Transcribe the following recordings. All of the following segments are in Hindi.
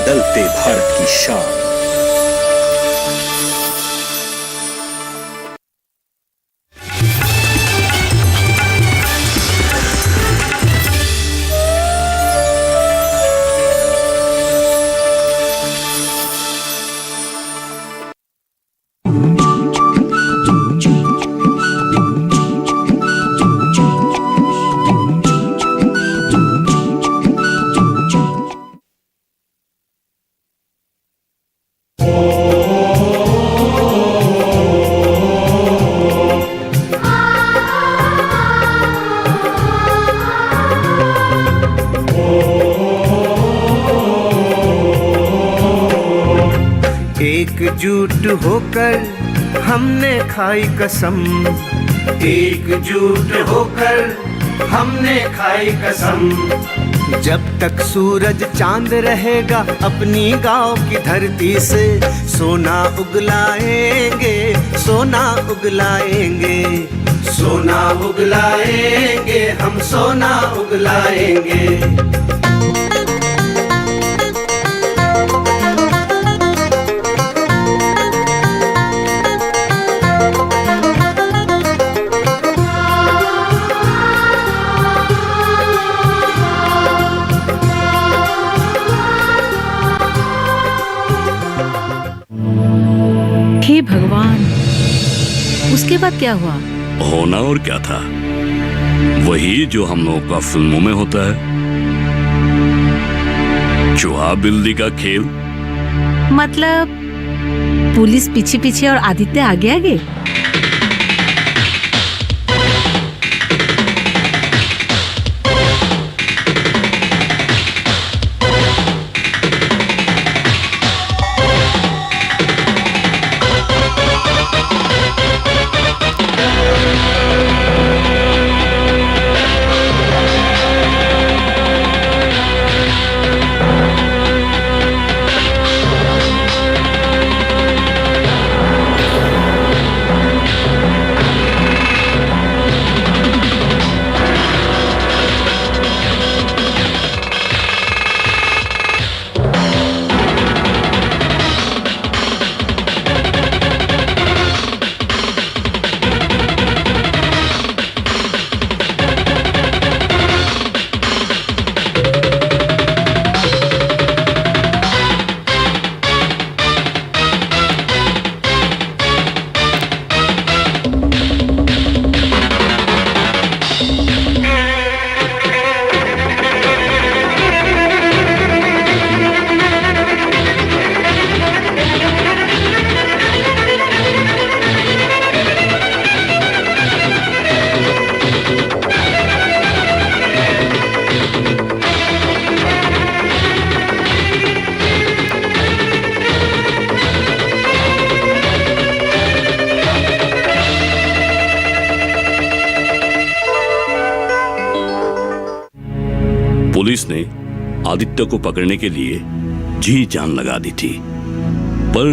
बदलते भारत की शान। एकजुट होकर हमने खाई कसम, एकजुट होकर हमने खाई कसम। जब तक सूरज चांद रहेगा अपनी गांव की धरती से सोना उगलाएंगे, सोना उगलाएंगे, सोना उगलाएंगे, हम सोना उगलाएंगे। हे भगवान, उसके बाद क्या हुआ? होना और क्या था, वही जो हम लोगों का फिल्मों में होता है, चूहा बिल्ली का खेल। मतलब पुलिस पीछे पीछे और आदित्य आगे आगे? पुलिस ने आदित्य को पकड़ने के लिए जी जान लगा दी थी, पर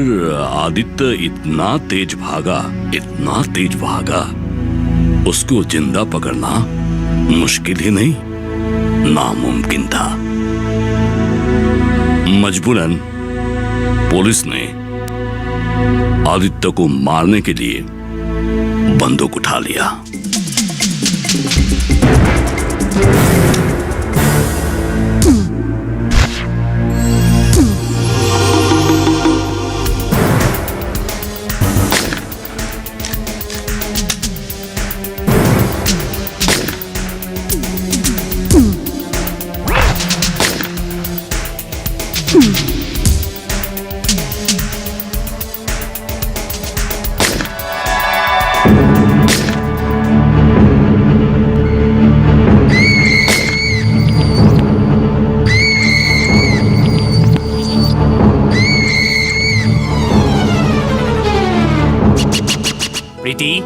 आदित्य इतना तेज भागा, इतना तेज भागा, उसको जिंदा पकड़ना मुश्किल ही नहीं, नामुमकिन था। मजबूरन पुलिस ने आदित्य को मारने के लिए बंदूक उठा लिया। प्रीति,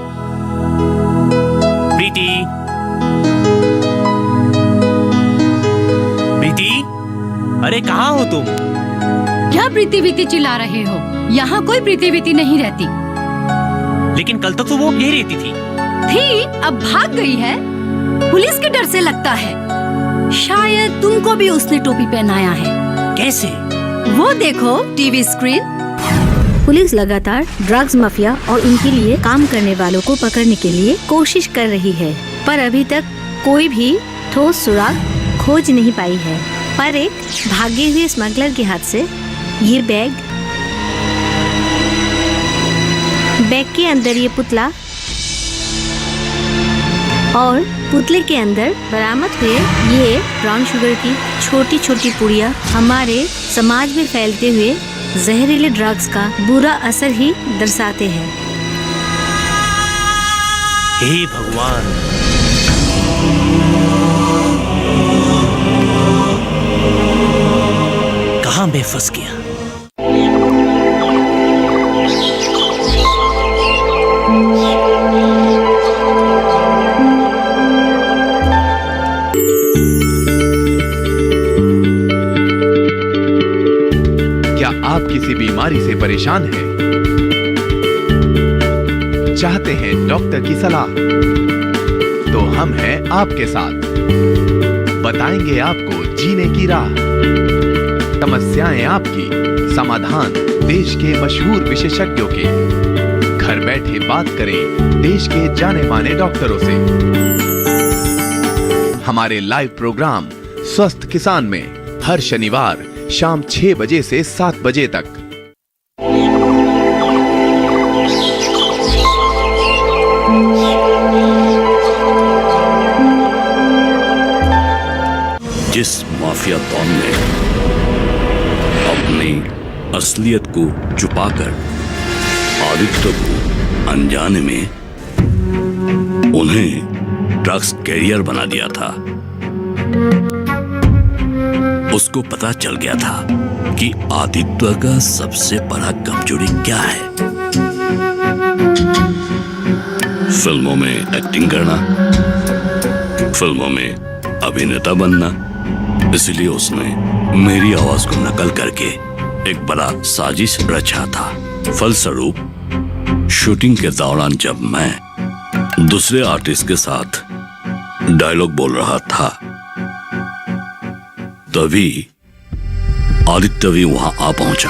प्रीति, प्रीति, अरे कहाँ हो तुम? क्या प्रीति वीति चिल्ला रहे हो? यहाँ कोई प्रीति वीति नहीं रहती। लेकिन कल तक तो वो यही रहती थी। अब भाग गई है। पुलिस के डर से लगता है। शायद तुमको भी उसने टोपी पहनाया है। कैसे? वो देखो टीवी स्क्रीन। पुलिस लगातार ड्रग्स माफिया और उनके लिए काम करने वालों को पकड़ने के लिए कोशिश कर रही है, पर अभी तक कोई भी ठोस सुराग खोज नहीं पाई है। पर एक भागे हुए स्मगलर के हाथ से ये बैग के अंदर ये पुतला और पुतले के अंदर बरामद हुए ये ब्राउन शुगर की छोटी छोटी पुड़िया हमारे समाज में फैलते हुए जहरीले ड्रग्स का बुरा असर ही दर्शाते हैं। हे भगवान, कहाँ मैं फंस गया। आप किसी बीमारी से परेशान हैं? चाहते हैं डॉक्टर की सलाह? तो हम हैं आपके साथ। बताएंगे आपको जीने की राह। समस्याएं आपकी, समाधान देश के मशहूर विशेषज्ञों के। घर बैठे बात करें देश के जाने माने डॉक्टरों से। हमारे लाइव प्रोग्राम स्वस्थ किसान में हर शनिवार शाम 6 बजे से 7 बजे तक। जिस माफिया डॉन ने अपनी असलियत को छुपाकर आदित्य को अनजाने में उन्हें ड्रग्स कैरियर बना दिया था, उसको पता चल गया था कि आदित्य का सबसे बड़ा कमजोरी क्या है। फिल्मों में एक्टिंग करना, फिल्मों में अभिनेता बनना। इसलिए उसने मेरी आवाज को नकल करके एक बड़ा साजिश रचा था। फलस्वरूप शूटिंग के दौरान जब मैं दूसरे आर्टिस्ट के साथ डायलॉग बोल रहा था, तभी आदित्य भी वहां आ पहुंचा।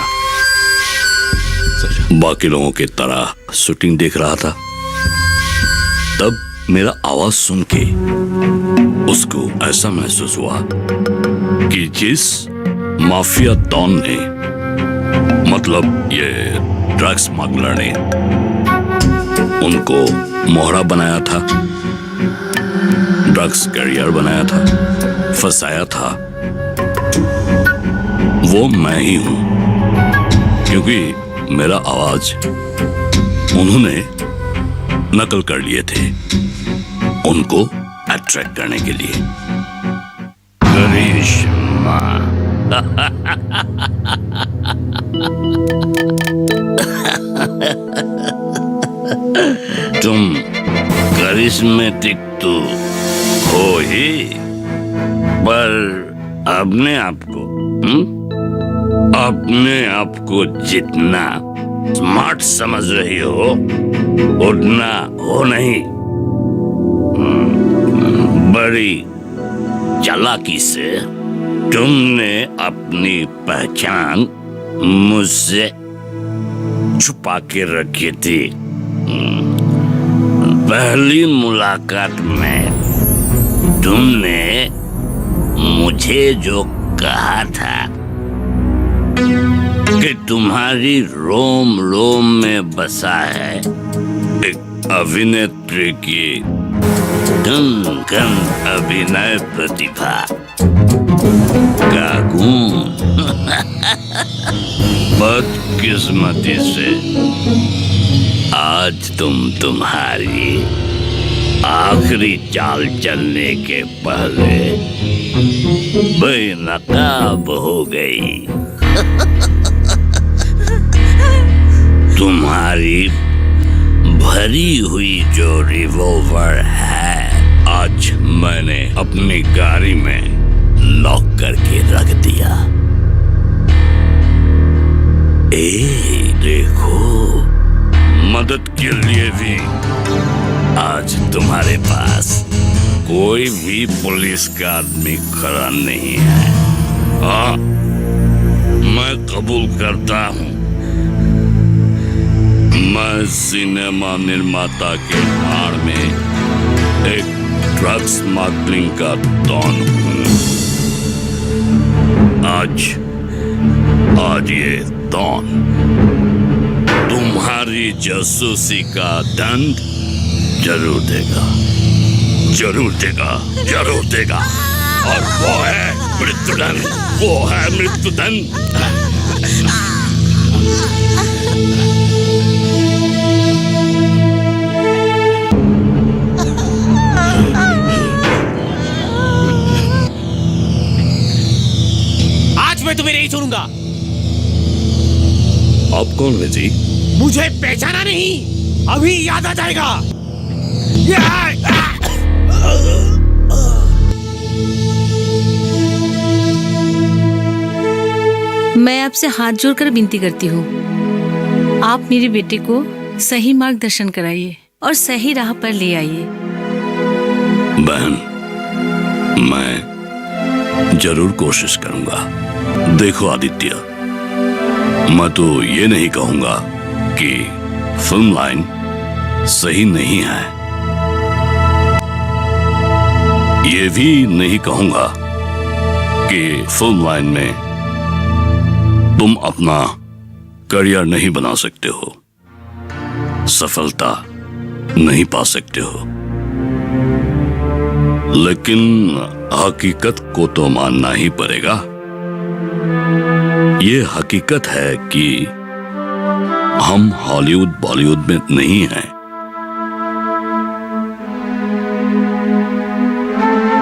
बाकी लोगों की तरह शूटिंग देख रहा था। तब मेरा आवाज सुन के उसको ऐसा महसूस हुआ कि जिस माफिया डॉन ने, मतलब ये ड्रग्स स्मगलर ने उनको मोहरा बनाया था, ड्रग्स कैरियर बनाया था, फंसाया था, वो मैं ही हूं। क्योंकि मेरा आवाज उन्होंने नकल कर लिए थे उनको अट्रैक्ट करने के लिए। करिश्मा तुम करिश्मेटिक तो हो ही, पर अपने आप को जितना स्मार्ट समझ रही हो उतना हो नहीं। बड़ी चालाकी से तुमने अपनी पहचान मुझसे छुपा के रखी थी। पहली मुलाकात में तुमने मुझे जो कहा था कि तुम्हारी रोम रोम में बसा है एक अभिनेत्री की घन घन अभिनय प्रतिभा का गुण। बदकिस्मती से आज तुम्हारी आखिरी चाल चलने के पहले बेनकाब हो गई। तुम्हारी भरी हुई जो रिवॉल्वर है आज मैंने अपनी गाड़ी में लॉक करके रख दिया। देखो, मदद के लिए भी आज तुम्हारे पास कोई भी पुलिस का आदमी खड़ा नहीं है। मैं कबूल करता हूँ। मैं सिनेमा निर्माता के आड़ में एक ड्रग स्मगलिंग का डॉन हूँ। आज ये डॉन तुम्हारी जासूसी का दंड जरूर देगा, जरूर देगा, जरूर देगा। और वो है मृत्युदंड, वो है मृत्युदंड। आज मैं तुम्हें नहीं छोड़ूंगा। आप कौन है जी? मुझे पहचाना नहीं? अभी याद आ जाएगा। मैं आपसे हाथ जोड़कर विनती करती हूँ, आप मेरे बेटे को सही मार्गदर्शन कराइए और सही राह पर ले आइए। बहन, मैं जरूर कोशिश करूंगा। देखो आदित्य, मैं तो ये नहीं कहूंगा कि फिल्म लाइन सही नहीं है, ये भी नहीं कहूंगा कि फिल्म लाइन में तुम अपना करियर नहीं बना सकते हो, सफलता नहीं पा सकते हो। लेकिन हकीकत को तो मानना ही पड़ेगा। ये हकीकत है कि हम हॉलीवुड बॉलीवुड में नहीं हैं।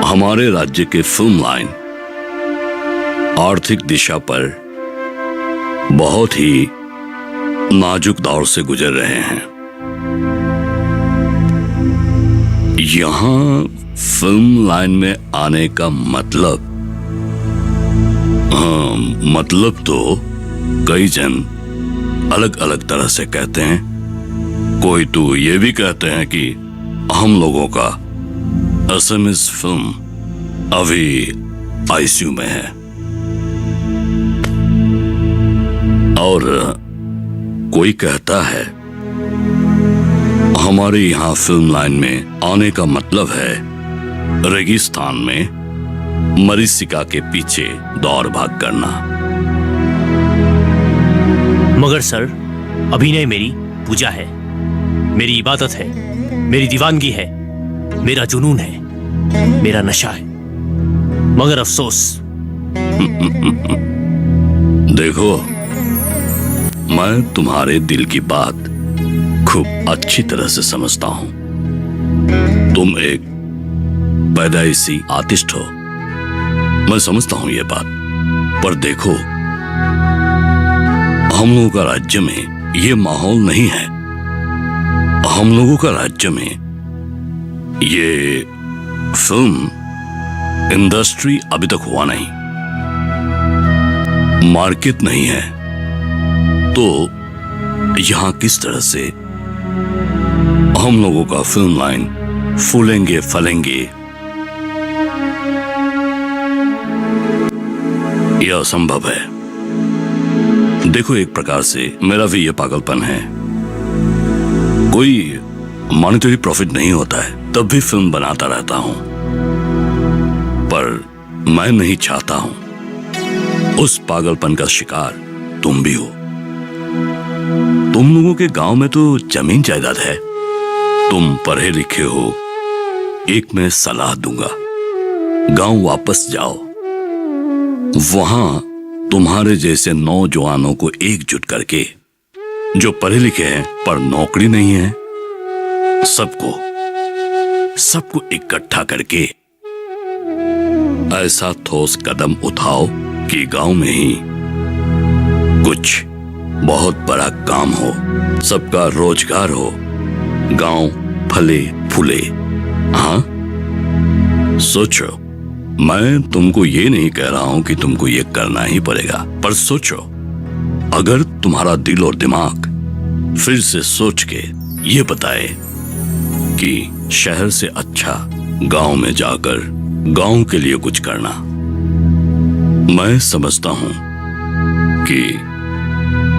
हमारे राज्य के फिल्म लाइन आर्थिक दिशा पर बहुत ही नाजुक दौर से गुजर रहे हैं। यहां फिल्म लाइन में आने का मतलब, मतलब तो कई जन अलग अलग तरह से कहते हैं। कोई तो ये भी कहते हैं कि हम लोगों का एसएमएस फिल्म अभी आईसीयू में है, और कोई कहता है हमारे यहाँ फिल्म लाइन में आने का मतलब है रेगिस्तान में मरीचिका के पीछे दौड़ भाग करना। मगर सर, अभिनय मेरी पूजा है, मेरी इबादत है, मेरी दीवानगी है, मेरा जुनून है, मेरा नशा है। मगर अफसोस। देखो, मैं तुम्हारे दिल की बात खूब अच्छी तरह से समझता हूं। तुम एक पैदाइशी आर्टिस्ट हो, मैं समझता हूं ये बात। पर देखो, हम लोगों का राज्य में ये माहौल नहीं है। हम लोगों का राज्य में ये फिल्म इंडस्ट्री अभी तक हुआ नहीं, मार्केट नहीं है। तो यहां किस तरह से हम लोगों का फिल्म लाइन फूलेंगे फलेंगे, यह असंभव है। देखो, एक प्रकार से मेरा भी यह पागलपन है। कोई मॉनेटरी प्रॉफिट नहीं होता है तब भी फिल्म बनाता रहता हूं, पर मैं नहीं चाहता हूं उस पागलपन का शिकार तुम भी हो। तुम लोगों के गांव में तो जमीन जायदाद है, तुम पढ़े लिखे हो। एक मैं सलाह दूंगा, गांव वापस जाओ, वहां तुम्हारे जैसे नौजवानों को एकजुट करके, जो पढ़े लिखे हैं पर नौकरी नहीं है, सबको इकट्ठा करके ऐसा ठोस कदम उठाओ कि गांव में ही कुछ बहुत बड़ा काम हो, सबका रोजगार हो, गांव फले फूले। हाँ, सोचो, मैं तुमको ये नहीं कह रहा हूं कि तुमको ये करना ही पड़ेगा, पर सोचो, अगर तुम्हारा दिल और दिमाग फिर से सोच के ये बताए कि शहर से अच्छा गांव में जाकर गांव के लिए कुछ करना, मैं समझता हूं होगी,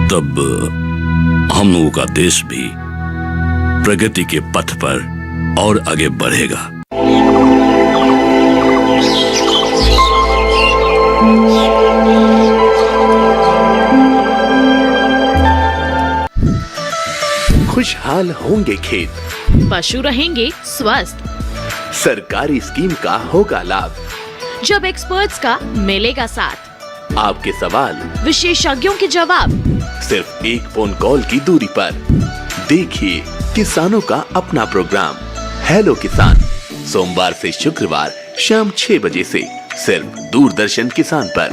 तब हम लोगों का देश भी प्रगति के पथ पर और आगे बढ़ेगा। खुशहाल होंगे खेत, पशु रहेंगे स्वस्थ, सरकारी स्कीम का होगा लाभ, जब एक्सपर्ट्स का मिलेगा साथ, आपके सवाल विशेषज्ञों के जवाब, सिर्फ एक फोन कॉल की दूरी पर। देखिए किसानों का अपना प्रोग्राम हेलो किसान, सोमवार से शुक्रवार शाम 6 बजे से सिर्फ दूरदर्शन किसान पर।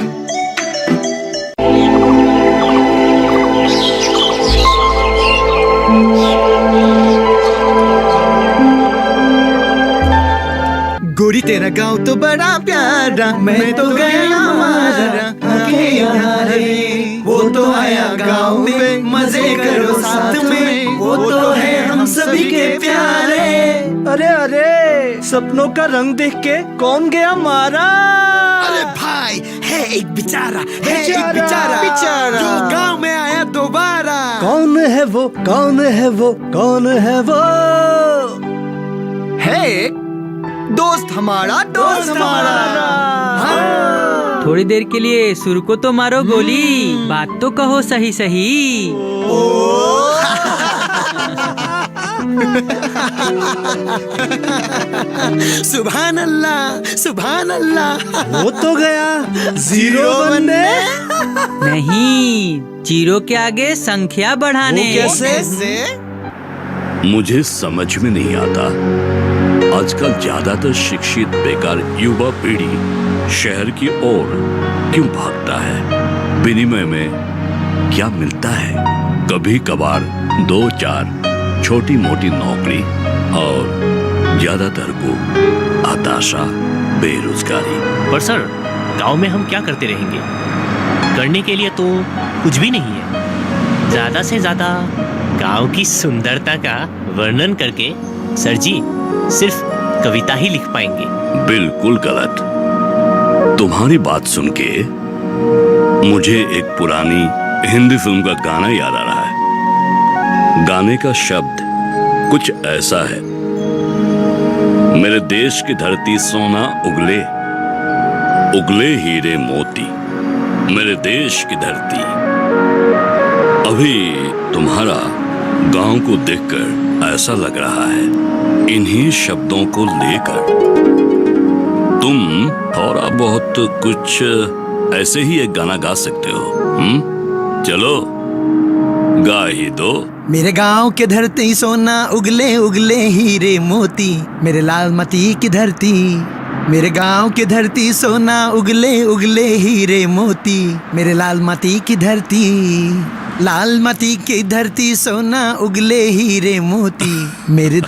गोरी तेरा गाँव तो बड़ा प्यारा, मैं तो गया हमारा वो तो आया गाँव में, मजे करो साथ में, वो तो है हम सभी के प्यारे। अरे अरे, सपनों का रंग देख के कौन गया मारा? अरे भाई, है एक बेचारा, बेचारा जो गाँव में आया दोबारा। कौन है वो, कौन है वो, कौन है वो? है एक दोस्त हमारा, दोस्त हमारा। हाँ। थोड़ी देर के लिए सुर को तो मारो गोली, बात तो कहो सही सही। सुभान अल्लाह, सुभान अल्लाह। वो तो गया जीरो बनने। नहीं, जीरो के आगे संख्या बढ़ाने। कैसे? मुझे समझ में नहीं आता, आजकल ज्यादातर शिक्षित बेकार युवा पीढ़ी शहर की ओर क्यों भागता है? विनिमय में क्या मिलता है? कभी कभार 2-4 छोटी मोटी नौकरी और ज्यादातर को हताशा, बेरोजगारी। पर सर, गांव में हम क्या करते रहेंगे? करने के लिए तो कुछ भी नहीं है। ज्यादा से ज्यादा गांव की सुंदरता का वर्णन करके सर जी सिर्फ कविता ही लिख पाएंगे। बिल्कुल गलत। तुम्हारी बात सुन के मुझे एक पुरानी हिंदी फिल्म का गाना याद आ रहा है। गाने का शब्द कुछ ऐसा है, मेरे देश की धरती सोना उगले, उगले हीरे मोती, मेरे देश की धरती। अभी तुम्हारा गांव को देखकर ऐसा लग रहा है, इन्हीं शब्दों को लेकर तुम थोड़ा बहुत कुछ ऐसे ही एक गाना गा सकते हो। चलो गा ही दो। मेरे गांव के धरती सोना उगले उगले हीरे मोती, मेरे लाल माटी की धरती। मेरे गांव की धरती सोना उगले उगले हीरे मोती, मेरे लाल माटी की धरती। लाल माटी की धरती सोना उगले हीरे मोती, मेरे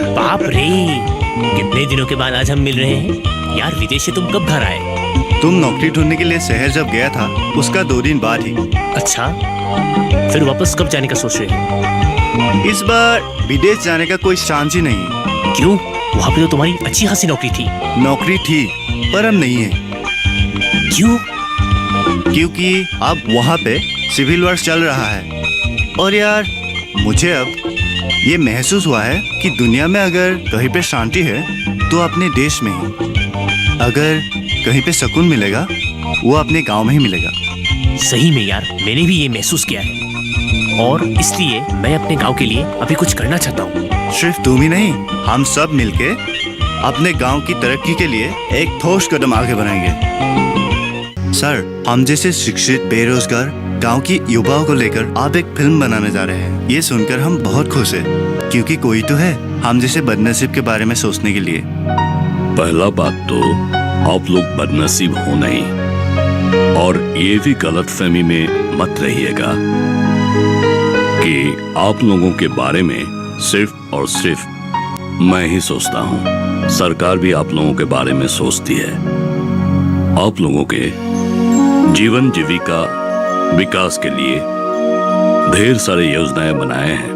बाप रे, कितने दिनों के बाद आज हम मिल रहे हैं। यार विदेश से तुम कब घर आए? तुम नौकरी ढूंढने के लिए शहर जब गया था उसका 2 दिन बाद ही। अच्छा, फिर वापस कब जाने का सोच रहे हो? इस बार विदेश जाने का कोई चांस ही नहीं। क्यों? वहाँ पे तो तुम्हारी अच्छी खासी नौकरी थी। नौकरी थी पर अब नहीं है। क्यों? क्योंकि अब वहाँ पे सिविल वर्क चल रहा है। और यार मुझे अब ये महसूस हुआ है कि दुनिया में अगर कहीं पे शांति है तो अपने देश में ही, अगर कहीं पे सुकून मिलेगा वो अपने गांव में ही मिलेगा। सही में यार, मैंने भी ये महसूस किया है और इसलिए मैं अपने गांव के लिए अभी कुछ करना चाहता हूँ। सिर्फ तुम ही नहीं, हम सब मिलके अपने गांव की तरक्की के लिए एक ठोस कदम आगे बढ़ाएंगे। सर, हम जैसे शिक्षित बेरोजगार गांव की युवाओं को लेकर आप एक फिल्म बनाने जा रहे हैं। ये सुनकर हम बहुत खुश हैं, क्योंकि कोई तो है हम जैसे बदनसीब के बारे में सोचने के लिए। पहला बात तो आप लोग बदनसीब हो नहीं, और ये भी गलतफहमी में मत रहिएगा कि आप लोगों के बारे में सिर्फ और सिर्फ मैं ही सोचता हूँ। सरकार भी आप लोगों के बारे में सोचती है। आप लोगों के जीवन जीविका विकास के लिए ढेर सारी योजनाएं बनाए हैं।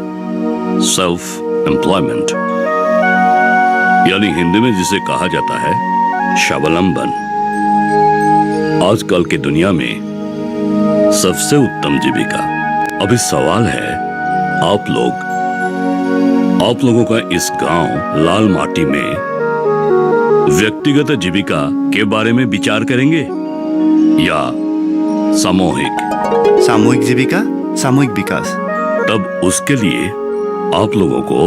सेल्फ एम्प्लॉयमेंट, यानी हिंदी में जिसे कहा जाता है स्वावलंबन। आजकल की दुनिया में सबसे उत्तम जीविका। अभी सवाल है, आप लोगों का इस गांव लाल माटी में व्यक्तिगत जीविका के बारे में विचार करेंगे या सामूहिक जीविका, सामूहिक विकास। तब उसके लिए आप लोगों को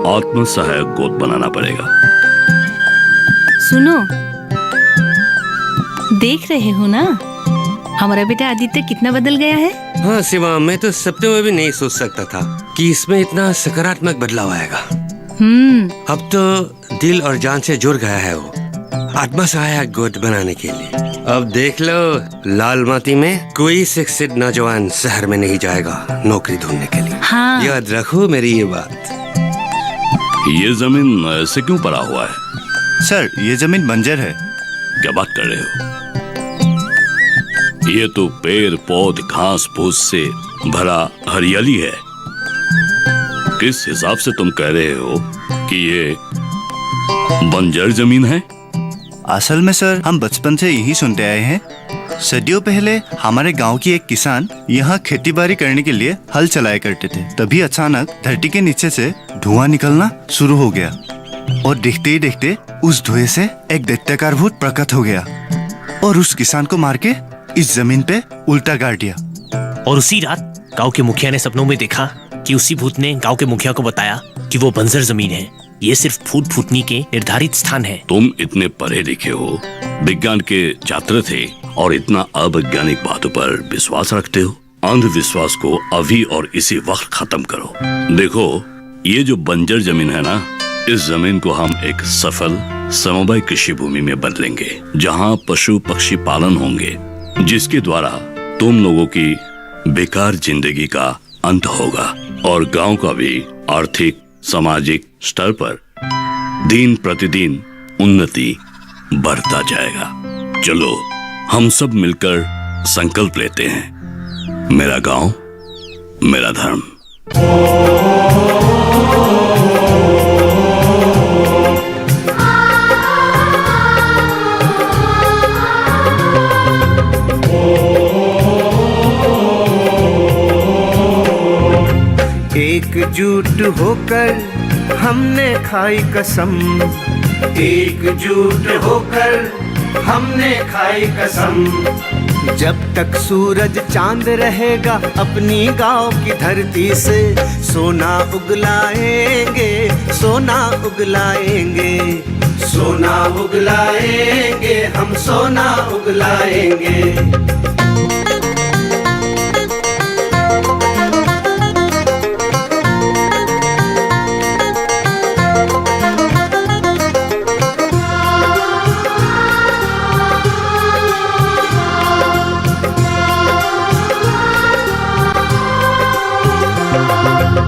आत्म सहायक गोद बनाना पड़ेगा। सुनो, देख रहे हो ना हमारा बेटा आदित्य कितना बदल गया है। हाँ शिवा, मैं तो सपने में भी नहीं सोच सकता था कि इसमें इतना सकारात्मक बदलाव आएगा। अब तो दिल और जान से जुड़ गया है वो आत्मा सहायक गोद बनाने के लिए। अब देख लो, लाल माटी में कोई शिक्षित नौजवान शहर में नहीं जाएगा नौकरी ढूंढने के लिए। हाँ। याद रखो मेरी ये बात। ये जमीन ऐसे क्यों पड़ा हुआ है? सर, ये जमीन बंजर है। क्या बात कर रहे हो? ये तो पेड़ पौध घास फूस से भरा हरियाली है। किस हिसाब से तुम कह रहे हो कि ये बंजर जमीन है? असल में सर, हम बचपन से यही सुनते आए हैं। सदियों पहले हमारे गांव की एक किसान यहाँ खेती बाड़ी करने के लिए हल चलाया करते थे। तभी अचानक धरती के नीचे से धुआं निकलना शुरू हो गया और देखते ही देखते उस धुएं से एक दैत्याकार भूत प्रकट हो गया और उस किसान को मार के इस जमीन पे उल्टा गाड़ दिया। और उसी रात गांव के मुखिया ने सपनों में देखा कि उसी भूत ने गांव के मुखिया को बताया कि वो बंजर जमीन है, ये सिर्फ फूट फूटनी के निर्धारित स्थान है। तुम इतने पढ़े लिखे हो, विज्ञान के छात्र थे और इतना अवैज्ञानिक बातों पर विश्वास रखते हो। अंधविश्वास को अभी और इसी वक्त खत्म करो। देखो, ये जो बंजर जमीन है ना, इस जमीन को हम एक सफल समवाय कृषि भूमि में बदलेंगे, जहाँ पशु पक्षी पालन होंगे, जिसके द्वारा तुम लोगों की बेकार जिंदगी का अंत होगा और गांव का भी आर्थिक सामाजिक स्तर पर दिन प्रतिदिन उन्नति बढ़ता जाएगा। चलो हम सब मिलकर संकल्प लेते हैं, मेरा गांव मेरा धर्म। एकजुट होकर हमने खाई कसम, एकजुट होकर हमने खाई कसम, जब तक सूरज चांद रहेगा अपनी गांव की धरती से सोना उगलाएंगे, सोना उगलाएंगे, सोना उगलाएंगे, हम सोना उगलाएंगे।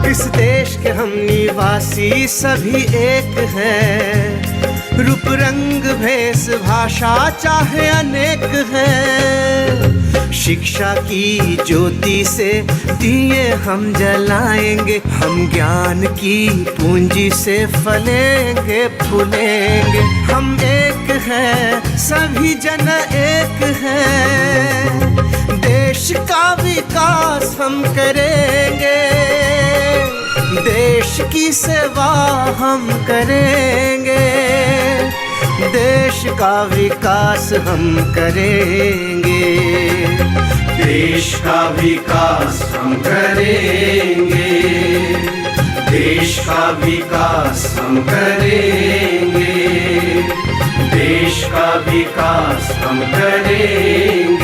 इस देश के हम निवासी सभी एक हैं, रूप रंग भेष भाषा चाहे अनेक हैं। शिक्षा की ज्योति से दिए हम जलाएंगे, हम ज्ञान की पूंजी से फलेंगे फूलेंगे। हम एक हैं, सभी जन एक हैं, देश का विकास हम करेंगे, देश की सेवा हम करेंगे, देश का विकास हम करेंगे, देश का विकास हम करेंगे, देश का विकास हम करेंगे, देश का विकास हम करेंगे।